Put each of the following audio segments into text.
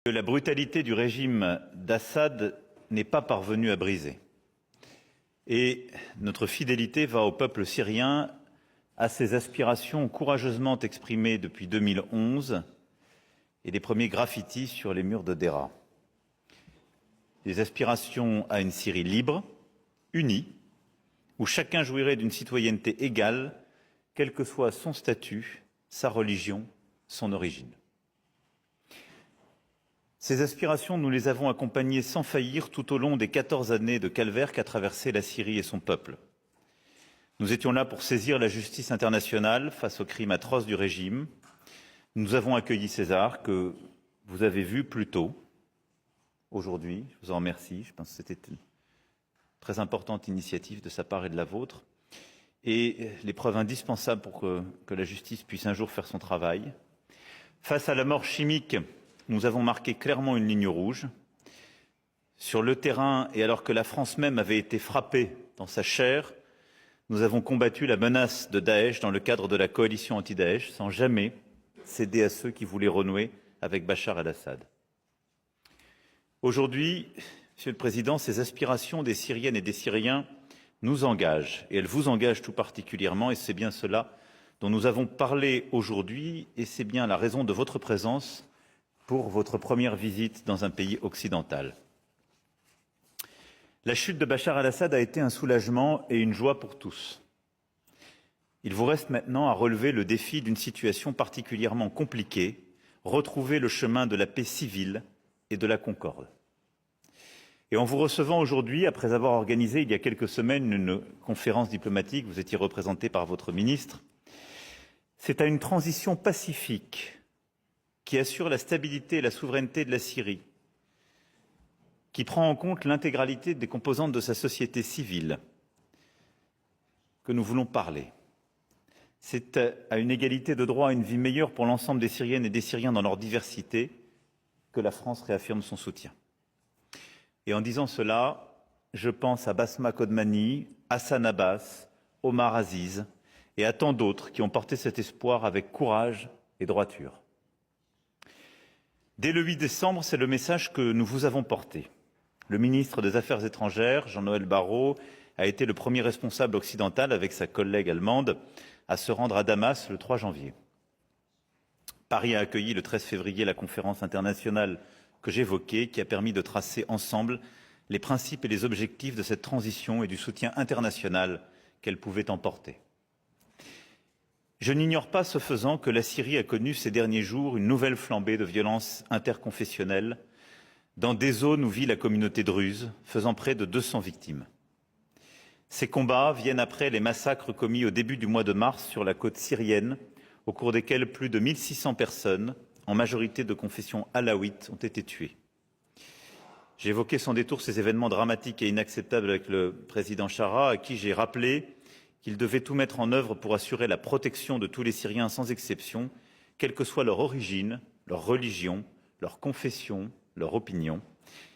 La brutalité du régime d'Assad n'est pas parvenue à briser. Et notre fidélité va au peuple syrien, à ses aspirations courageusement exprimées depuis 2011 et les premiers graffitis sur les murs de Daraa. Des aspirations à une Syrie libre, unie, où chacun jouirait d'une citoyenneté égale, quel que soit son statut, sa religion, son origine. Ces aspirations, nous les avons accompagnées sans faillir tout au long des 14 années de calvaire qu'a traversé la Syrie et son peuple. Nous étions là pour saisir la justice internationale face aux crimes atroces du régime. Nous avons accueilli César, que vous avez vu plus tôt, aujourd'hui. Je vous en remercie. Je pense que c'était une très importante initiative de sa part et de la vôtre. Et l'épreuve indispensable pour que la justice puisse un jour faire son travail. Face à la mort chimique, nous avons marqué clairement une ligne rouge. Sur le terrain, et alors que la France même avait été frappée dans sa chair, nous avons combattu la menace de Daesh dans le cadre de la coalition anti-Daesh, sans jamais céder à ceux qui voulaient renouer avec Bachar el-Assad. Aujourd'hui, Monsieur le Président, ces aspirations des Syriennes et des Syriens nous engagent, et elles vous engagent tout particulièrement, et c'est bien cela dont nous avons parlé aujourd'hui, et c'est bien la raison de votre présence pour votre première visite dans un pays occidental. La chute de Bachar el-Assad a été un soulagement et une joie pour tous. Il vous reste maintenant à relever le défi d'une situation particulièrement compliquée, retrouver le chemin de la paix civile et de la concorde. Et en vous recevant aujourd'hui, après avoir organisé il y a quelques semaines une conférence diplomatique, vous étiez représenté par votre ministre, c'est à une transition pacifique qui assure la stabilité et la souveraineté de la Syrie, qui prend en compte l'intégralité des composantes de sa société civile, que nous voulons parler. C'est à une égalité de droit à une vie meilleure pour l'ensemble des Syriennes et des Syriens dans leur diversité que la France réaffirme son soutien. Et en disant cela, je pense à Basma Kodmani, Hassan Abbas, Omar Aziz et à tant d'autres qui ont porté cet espoir avec courage et droiture. Dès le 8 décembre, c'est le message que nous vous avons porté. Le ministre des Affaires étrangères, Jean-Noël Barrot, a été le premier responsable occidental, avec sa collègue allemande, à se rendre à Damas le 3 janvier. Paris a accueilli le 13 février la conférence internationale que j'évoquais, qui a permis de tracer ensemble les principes et les objectifs de cette transition et du soutien international qu'elle pouvait emporter. Je n'ignore pas, ce faisant, que la Syrie a connu ces derniers jours une nouvelle flambée de violences interconfessionnelles dans des zones où vit la communauté druze, faisant près de 200 victimes. Ces combats viennent après les massacres commis au début du mois de mars sur la côte syrienne, au cours desquels plus de 1600 personnes, en majorité de confession alaouite, ont été tuées. J'ai évoqué sans détour ces événements dramatiques et inacceptables avec le président Chara, à qui j'ai rappelé qu'il devait tout mettre en œuvre pour assurer la protection de tous les Syriens sans exception, quelle que soit leur origine, leur religion, leur confession, leur opinion,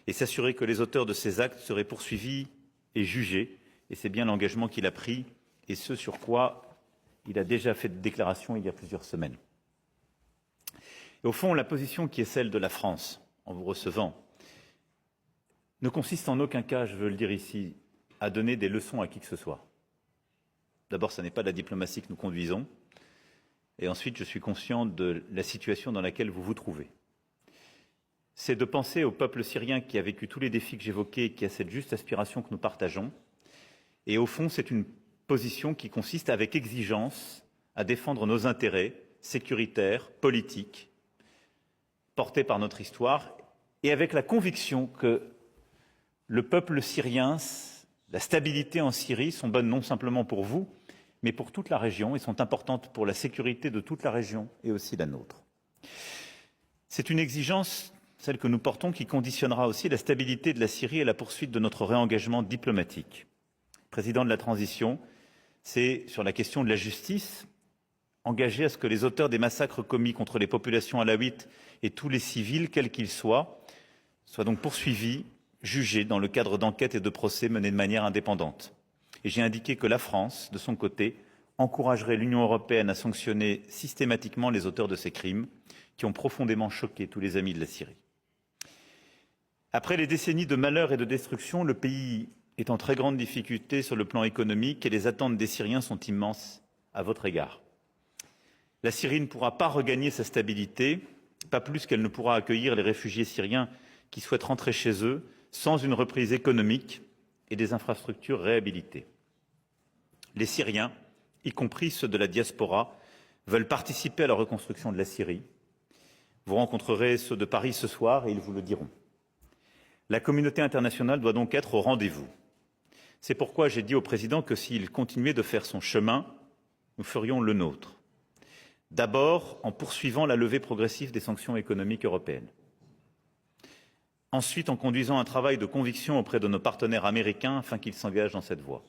et s'assurer que les auteurs de ces actes seraient poursuivis et jugés. Et c'est bien l'engagement qu'il a pris, et ce sur quoi il a déjà fait des déclarations il y a plusieurs semaines. Et au fond, la position qui est celle de la France, en vous recevant, ne consiste en aucun cas, je veux le dire ici, à donner des leçons à qui que ce soit. D'abord, ce n'est pas la diplomatie que nous conduisons. Et ensuite, je suis conscient de la situation dans laquelle vous vous trouvez. C'est de penser au peuple syrien qui a vécu tous les défis que j'évoquais et qui a cette juste aspiration que nous partageons. Et au fond, c'est une position qui consiste avec exigence à défendre nos intérêts sécuritaires, politiques, portés par notre histoire, et avec la conviction que le peuple syrien, la stabilité en Syrie sont bonnes non simplement pour vous, mais pour toute la région, et sont importantes pour la sécurité de toute la région et aussi la nôtre. C'est une exigence, celle que nous portons, qui conditionnera aussi la stabilité de la Syrie et la poursuite de notre réengagement diplomatique. Président de la transition, c'est sur la question de la justice, engagé à ce que les auteurs des massacres commis contre les populations alaouites et tous les civils, quels qu'ils soient donc poursuivis, jugés dans le cadre d'enquêtes et de procès menés de manière indépendante. Et j'ai indiqué que la France, de son côté, encouragerait l'Union européenne à sanctionner systématiquement les auteurs de ces crimes qui ont profondément choqué tous les amis de la Syrie. Après les décennies de malheur et de destruction, le pays est en très grande difficulté sur le plan économique et les attentes des Syriens sont immenses à votre égard. La Syrie ne pourra pas regagner sa stabilité, pas plus qu'elle ne pourra accueillir les réfugiés syriens qui souhaitent rentrer chez eux sans une reprise économique et des infrastructures réhabilitées. Les Syriens, y compris ceux de la diaspora, veulent participer à la reconstruction de la Syrie. Vous rencontrerez ceux de Paris ce soir et ils vous le diront. La communauté internationale doit donc être au rendez-vous. C'est pourquoi j'ai dit au président que s'il continuait de faire son chemin, nous ferions le nôtre. D'abord, en poursuivant la levée progressive des sanctions économiques européennes. Ensuite, en conduisant un travail de conviction auprès de nos partenaires américains afin qu'ils s'engagent dans cette voie.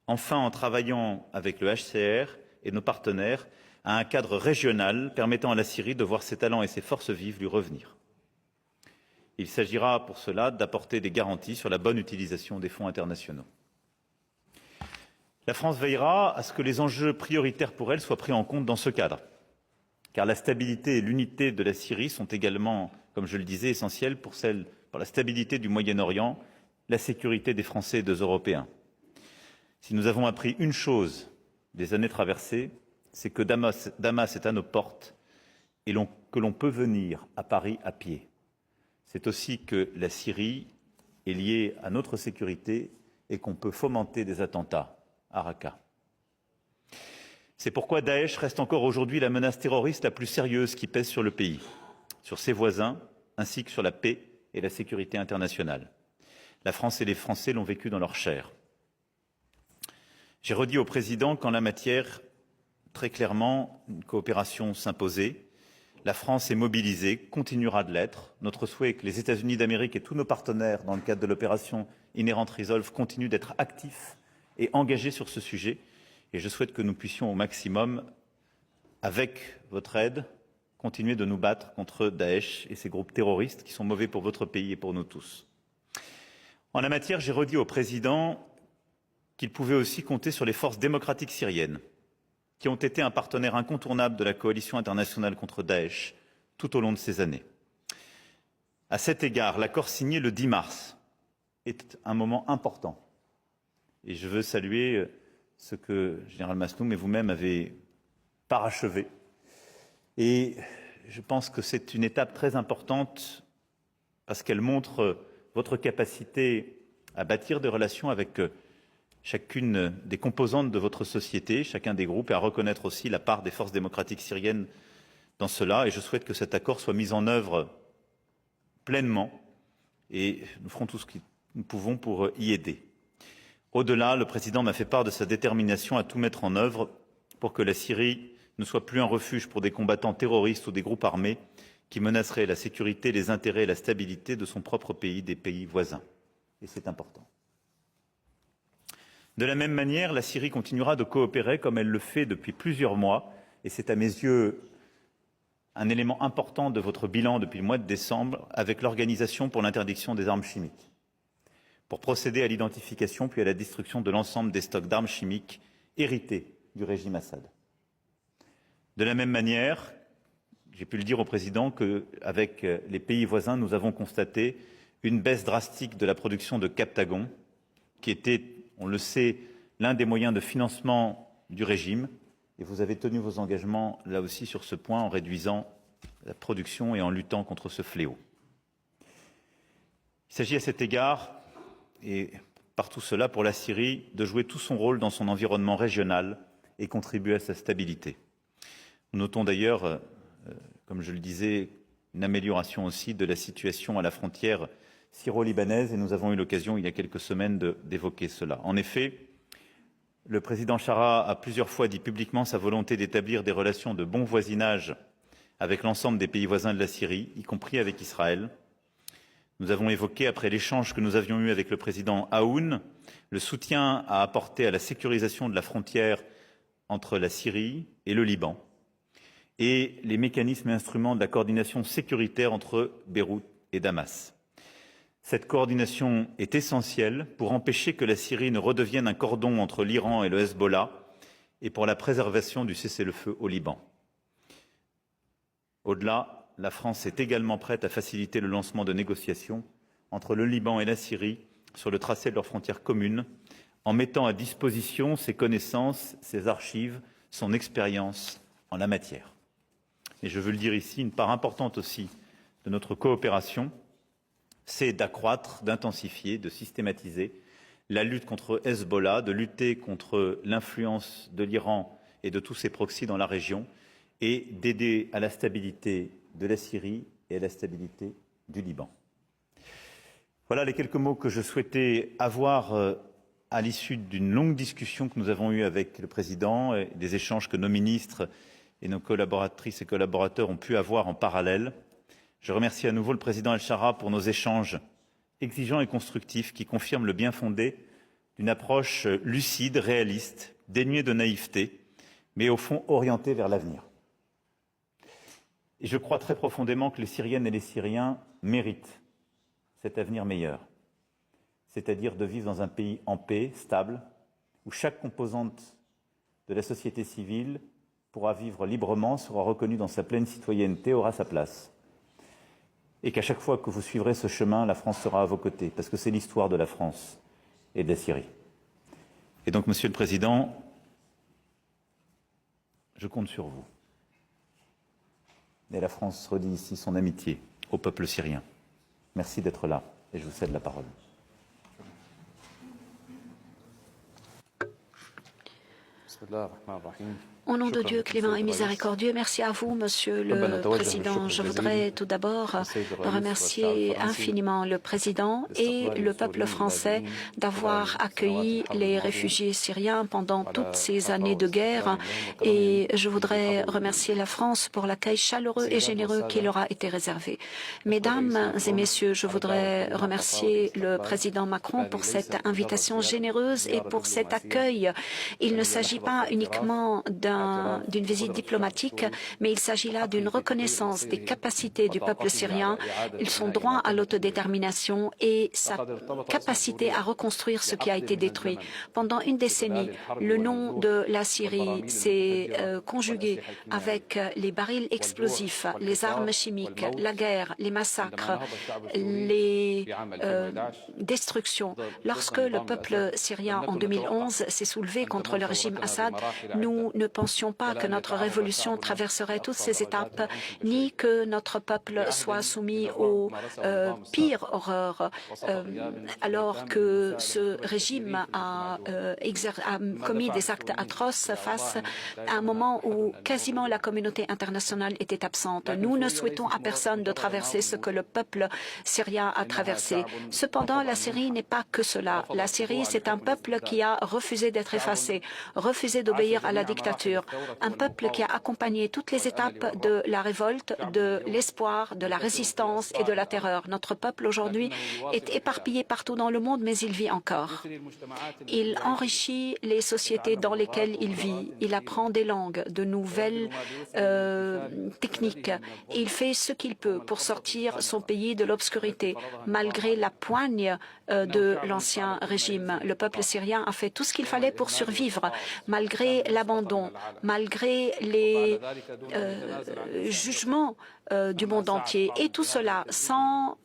Enfin, en travaillant avec le HCR et nos partenaires à un cadre régional permettant à la Syrie de voir ses talents et ses forces vives lui revenir. Il s'agira pour cela d'apporter des garanties sur la bonne utilisation des fonds internationaux. La France veillera à ce que les enjeux prioritaires pour elle soient pris en compte dans ce cadre, car la stabilité et l'unité de la Syrie sont également, comme je le disais, essentielles pour la stabilité du Moyen-Orient, la sécurité des Français et des Européens. Si nous avons appris une chose des années traversées, c'est que Damas est à nos portes et que l'on peut venir à Paris à pied. C'est aussi que la Syrie est liée à notre sécurité et qu'on peut fomenter des attentats à Raqqa. C'est pourquoi Daesh reste encore aujourd'hui la menace terroriste la plus sérieuse qui pèse sur le pays, sur ses voisins, ainsi que sur la paix et la sécurité internationale. La France et les Français l'ont vécu dans leur chair. J'ai redit au président qu'en la matière, très clairement, une coopération s'imposait. La France est mobilisée, continuera de l'être. Notre souhait est que les États-Unis d'Amérique et tous nos partenaires dans le cadre de l'opération Inherent Resolve continuent d'être actifs et engagés sur ce sujet. Et je souhaite que nous puissions au maximum, avec votre aide, continuer de nous battre contre Daesh et ces groupes terroristes qui sont mauvais pour votre pays et pour nous tous. En la matière, j'ai redit au président qu'il pouvait aussi compter sur les forces démocratiques syriennes, qui ont été un partenaire incontournable de la coalition internationale contre Daesh tout au long de ces années. À cet égard, l'accord signé le 10 mars est un moment important. Et je veux saluer ce que Général Masnoum et vous-même avez parachevé. Et je pense que c'est une étape très importante parce qu'elle montre votre capacité à bâtir des relations avec chacune des composantes de votre société, chacun des groupes, et à reconnaître aussi la part des forces démocratiques syriennes dans cela. Et je souhaite que cet accord soit mis en œuvre pleinement et nous ferons tout ce que nous pouvons pour y aider. Au-delà, le président m'a fait part de sa détermination à tout mettre en œuvre pour que la Syrie ne soit plus un refuge pour des combattants terroristes ou des groupes armés qui menaceraient la sécurité, les intérêts et la stabilité de son propre pays, des pays voisins. Et c'est important. De la même manière, la Syrie continuera de coopérer comme elle le fait depuis plusieurs mois, et c'est à mes yeux un élément important de votre bilan depuis le mois de décembre, avec l'Organisation pour l'interdiction des armes chimiques, pour procéder à l'identification puis à la destruction de l'ensemble des stocks d'armes chimiques hérités du régime Assad. De la même manière, j'ai pu le dire au président qu'avec les pays voisins, nous avons constaté une baisse drastique de la production de Captagon, qui était, on le sait, l'un des moyens de financement du régime. Et vous avez tenu vos engagements là aussi sur ce point en réduisant la production et en luttant contre ce fléau. Il s'agit à cet égard, et par tout cela pour la Syrie, de jouer tout son rôle dans son environnement régional et contribuer à sa stabilité. Nous notons d'ailleurs, comme je le disais, une amélioration aussi de la situation à la frontière syro-libanaise et nous avons eu l'occasion il y a quelques semaines d'évoquer cela. En effet, le président Chara a plusieurs fois dit publiquement sa volonté d'établir des relations de bon voisinage avec l'ensemble des pays voisins de la Syrie, y compris avec Israël. Nous avons évoqué, après l'échange que nous avions eu avec le président Aoun, le soutien à apporter à la sécurisation de la frontière entre la Syrie et le Liban et les mécanismes et instruments de la coordination sécuritaire entre Beyrouth et Damas. Cette coordination est essentielle pour empêcher que la Syrie ne redevienne un cordon entre l'Iran et le Hezbollah et pour la préservation du cessez-le-feu au Liban. Au-delà, la France est également prête à faciliter le lancement de négociations entre le Liban et la Syrie sur le tracé de leurs frontières communes, en mettant à disposition ses connaissances, ses archives, son expérience en la matière. Et je veux le dire ici, une part importante aussi de notre coopération, c'est d'accroître, d'intensifier, de systématiser la lutte contre Hezbollah, de lutter contre l'influence de l'Iran et de tous ses proxys dans la région, et d'aider à la stabilité de la Syrie et à la stabilité du Liban. Voilà les quelques mots que je souhaitais avoir à l'issue d'une longue discussion que nous avons eue avec le Président et des échanges que nos ministres et nos collaboratrices et collaborateurs ont pu avoir en parallèle. Je remercie à nouveau le Président El-Shara pour nos échanges exigeants et constructifs qui confirment le bien fondé d'une approche lucide, réaliste, dénuée de naïveté, mais au fond orientée vers l'avenir. Et je crois très profondément que les Syriennes et les Syriens méritent cet avenir meilleur, c'est-à-dire de vivre dans un pays en paix, stable, où chaque composante de la société civile pourra vivre librement, sera reconnue dans sa pleine citoyenneté, aura sa place. Et qu'à chaque fois que vous suivrez ce chemin, la France sera à vos côtés, parce que c'est l'histoire de la France et de la Syrie. Et donc, Monsieur le Président, je compte sur vous. Et la France redit ici son amitié au peuple syrien. Merci d'être là et je vous cède la parole. Au nom de Dieu clément et miséricordieux, merci à vous, Monsieur le Président. Je voudrais tout d'abord remercier infiniment le Président et le peuple français d'avoir accueilli les réfugiés syriens pendant toutes ces années de guerre. Et je voudrais remercier la France pour l'accueil chaleureux et généreux qui leur a été réservé. Mesdames et Messieurs, je voudrais remercier le Président Macron pour cette invitation généreuse et pour cet accueil. Il ne s'agit pas uniquement d'une visite diplomatique, mais il s'agit là d'une reconnaissance des capacités du peuple syrien, son droit à l'autodétermination et sa capacité à reconstruire ce qui a été détruit. Pendant une décennie, le nom de la Syrie s'est conjugué avec les barils explosifs, les armes chimiques, la guerre, les massacres, les destructions. Lorsque le peuple syrien, en 2011, s'est soulevé contre le régime Assad, nous ne pensions pas que notre révolution traverserait toutes ces étapes, ni que notre peuple soit soumis aux pires horreurs, alors que ce régime a commis des actes atroces face à un moment où quasiment la communauté internationale était absente. Nous ne souhaitons à personne de traverser ce que le peuple syrien a traversé. Cependant, la Syrie n'est pas que cela. La Syrie, c'est un peuple qui a refusé d'être effacé, refusé d'obéir à la dictature, un peuple qui a accompagné toutes les étapes de la révolte, de l'espoir, de la résistance et de la terreur. Notre peuple aujourd'hui est éparpillé partout dans le monde, mais il vit encore. Il enrichit les sociétés dans lesquelles il vit. Il apprend des langues, de nouvelles techniques. Il fait ce qu'il peut pour sortir son pays de l'obscurité, malgré la poigne de l'ancien régime. Le peuple syrien a fait tout ce qu'il fallait pour survivre, malgré l'abandon, malgré les jugements du monde entier. Et tout cela sans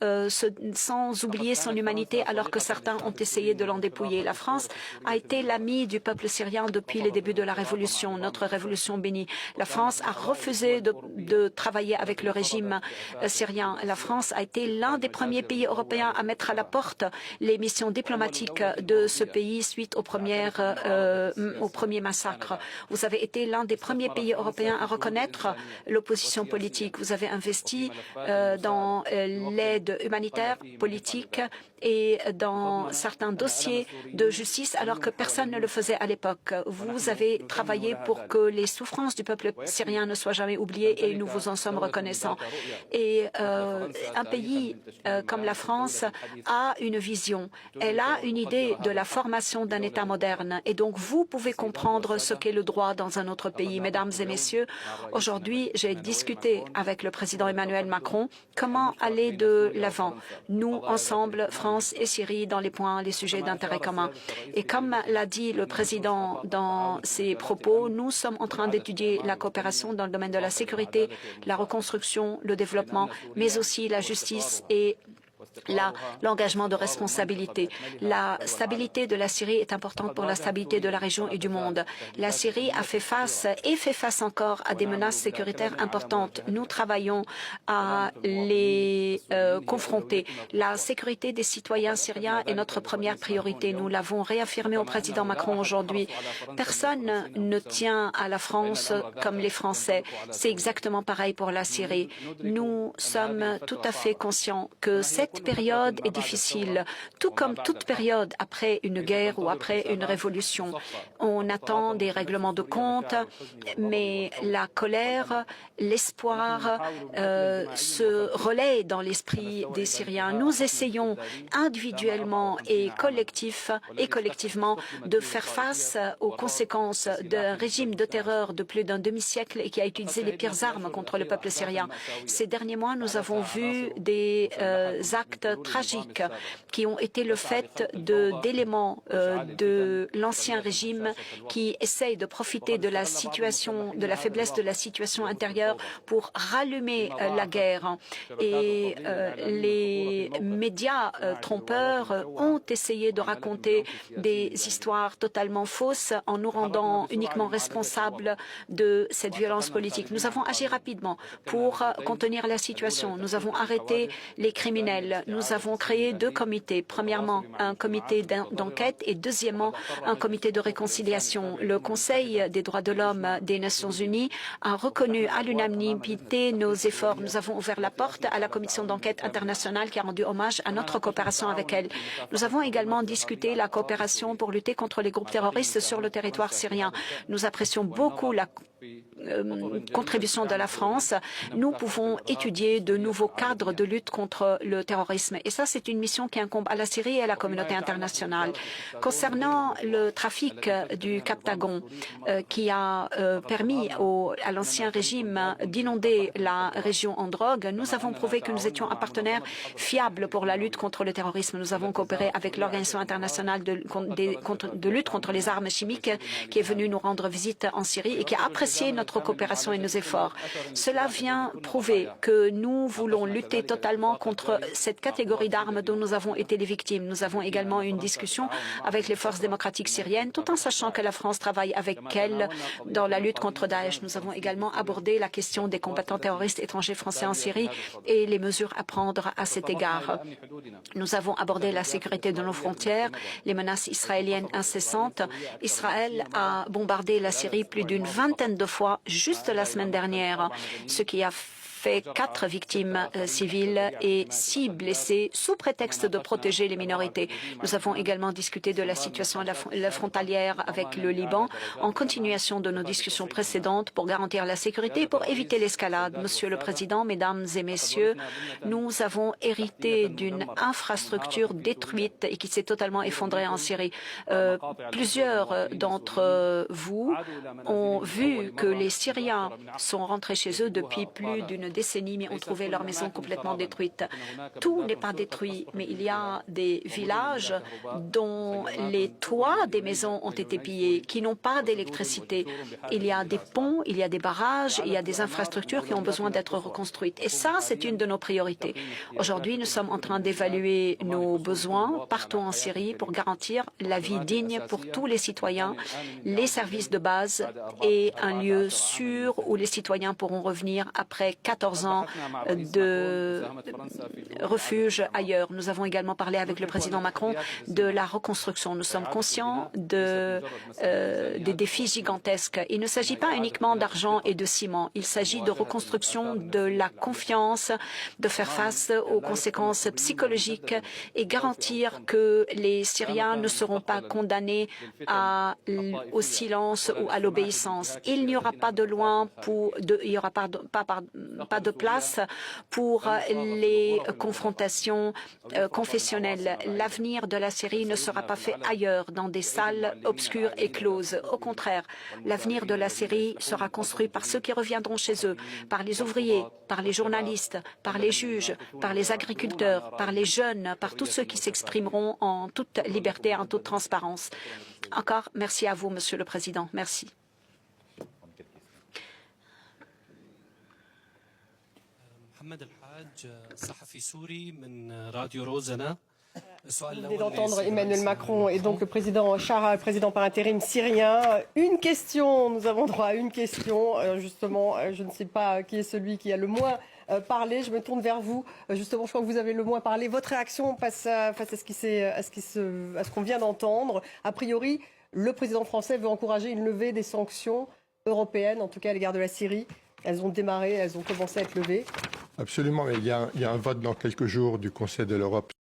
oublier son humanité, alors que certains ont essayé de l'en dépouiller. La France a été l'amie du peuple syrien depuis les débuts de la révolution, notre révolution bénie. La France a refusé de travailler avec le régime syrien. La France a été l'un des premiers pays européens à mettre à la porte les missions diplomatiques de ce pays suite au premier massacre. Vous avez été l'un des premiers pays européens à reconnaître l'opposition politique. Vous avez investi dans l'aide humanitaire, politique et dans certains dossiers de justice alors que personne ne le faisait à l'époque. Vous avez travaillé pour que les souffrances du peuple syrien ne soient jamais oubliées et nous vous en sommes reconnaissants. Et un pays comme la France a une vision. Elle a une idée de la formation d'un État moderne et donc vous pouvez comprendre ce qu'est le droit dans un autre pays. Mesdames et messieurs, aujourd'hui, j'ai discuté avec le président Emmanuel Macron, comment aller de l'avant, nous, ensemble, France et Syrie, dans les sujets d'intérêt commun. Et comme l'a dit le président dans ses propos, nous sommes en train d'étudier la coopération dans le domaine de la sécurité, la reconstruction, le développement, mais aussi la justice et l'engagement de responsabilité. La stabilité de la Syrie est importante pour la stabilité de la région et du monde. La Syrie a fait face et fait face encore à des menaces sécuritaires importantes. Nous travaillons à les confronter. La sécurité des citoyens syriens est notre première priorité. Nous l'avons réaffirmé au président Macron aujourd'hui. Personne ne tient à la France comme les Français. C'est exactement pareil pour la Syrie. Nous sommes tout à fait conscients que cette période est difficile, tout comme toute période après une guerre ou après une révolution. On attend des règlements de compte, mais la colère, l'espoir se relaient dans l'esprit des Syriens. Nous essayons individuellement et collectivement de faire face aux conséquences d'un régime de terreur de plus d'un demi-siècle et qui a utilisé les pires armes contre le peuple syrien. Ces derniers mois, nous avons vu des actes tragiques qui ont été le fait d'éléments de l'ancien régime qui essayent de profiter de la situation, de la faiblesse de la situation intérieure pour rallumer la guerre. Et les médias trompeurs ont essayé de raconter des histoires totalement fausses en nous rendant uniquement responsables de cette violence politique. Nous avons agi rapidement pour contenir la situation. Nous avons arrêté les criminels. Nous avons créé deux comités. Premièrement, un comité d'enquête et deuxièmement, un comité de réconciliation. Le Conseil des droits de l'homme des Nations unies a reconnu à l'unanimité nos efforts. Nous avons ouvert la porte à la commission d'enquête internationale qui a rendu hommage à notre coopération avec elle. Nous avons également discuté la coopération pour lutter contre les groupes terroristes sur le territoire syrien. Nous apprécions beaucoup la contribution de la France. Nous pouvons étudier de nouveaux cadres de lutte contre le terrorisme. Et ça, c'est une mission qui incombe à la Syrie et à la communauté internationale. Concernant le trafic du Captagon, qui a permis à l'ancien régime d'inonder la région en drogue, nous avons prouvé que nous étions un partenaire fiable pour la lutte contre le terrorisme. Nous avons coopéré avec l'Organisation internationale de lutte contre les armes chimiques qui est venue nous rendre visite en Syrie et qui a apprécié notre coopération et nos efforts. Cela vient prouver que nous voulons lutter totalement contre cette catégorie d'armes dont nous avons été les victimes. Nous avons également eu une discussion avec les forces démocratiques syriennes, tout en sachant que la France travaille avec elles dans la lutte contre Daesh. Nous avons également abordé la question des combattants terroristes étrangers français en Syrie et les mesures à prendre à cet égard. Nous avons abordé la sécurité de nos frontières, les menaces israéliennes incessantes. Israël a bombardé la Syrie plus d'une vingtaine de fois juste la semaine dernière, ce qui a fait 4 victimes civiles et 6 blessés sous prétexte de protéger les minorités. Nous avons également discuté de la situation frontalière avec le Liban en continuation de nos discussions précédentes pour garantir la sécurité et pour éviter l'escalade. Monsieur le Président, Mesdames et Messieurs, nous avons hérité d'une infrastructure détruite et qui s'est totalement effondrée en Syrie. Plusieurs d'entre vous ont vu que les Syriens sont rentrés chez eux depuis plus d'une décennie, mais ont trouvé leur maison complètement détruite. Tout n'est pas détruit, mais il y a des villages dont les toits des maisons ont été pillés, qui n'ont pas d'électricité. Il y a des ponts, il y a des barrages, il y a des infrastructures qui ont besoin d'être reconstruites. Et ça, c'est une de nos priorités. Aujourd'hui, nous sommes en train d'évaluer nos besoins partout en Syrie pour garantir la vie digne pour tous les citoyens, les services de base et un lieu sûr où les citoyens pourront revenir après 14 ans de refuge ailleurs. Nous avons également parlé avec le président Macron de la reconstruction. Nous sommes conscients des défis gigantesques. Il ne s'agit pas uniquement d'argent et de ciment. Il s'agit de reconstruction de la confiance, de faire face aux conséquences psychologiques et garantir que les Syriens ne seront pas condamnés au silence ou à l'obéissance. Il n'y aura pas de loi pas de place pour les confrontations confessionnelles. L'avenir de la Syrie ne sera pas fait ailleurs, dans des salles obscures et closes. Au contraire, l'avenir de la Syrie sera construit par ceux qui reviendront chez eux, par les ouvriers, par les journalistes, par les juges, par les agriculteurs, par les jeunes, par tous ceux qui s'exprimeront en toute liberté, en toute transparence. Encore, merci à vous, Monsieur le Président. Merci. Vous venez d'entendre Emmanuel Macron et donc le président Chara, le président par intérim syrien. Une question, nous avons droit à une question. Justement, je ne sais pas qui est celui qui a le moins parlé. Je me tourne vers vous. Justement, je crois que vous avez le moins parlé. Votre réaction face à ce qu'on vient d'entendre. A priori, le président français veut encourager une levée des sanctions européennes, en tout cas à l'égard de la Syrie. Elles ont démarré, elles ont commencé à être levées. Absolument, mais il y a un vote dans quelques jours du Conseil de l'Europe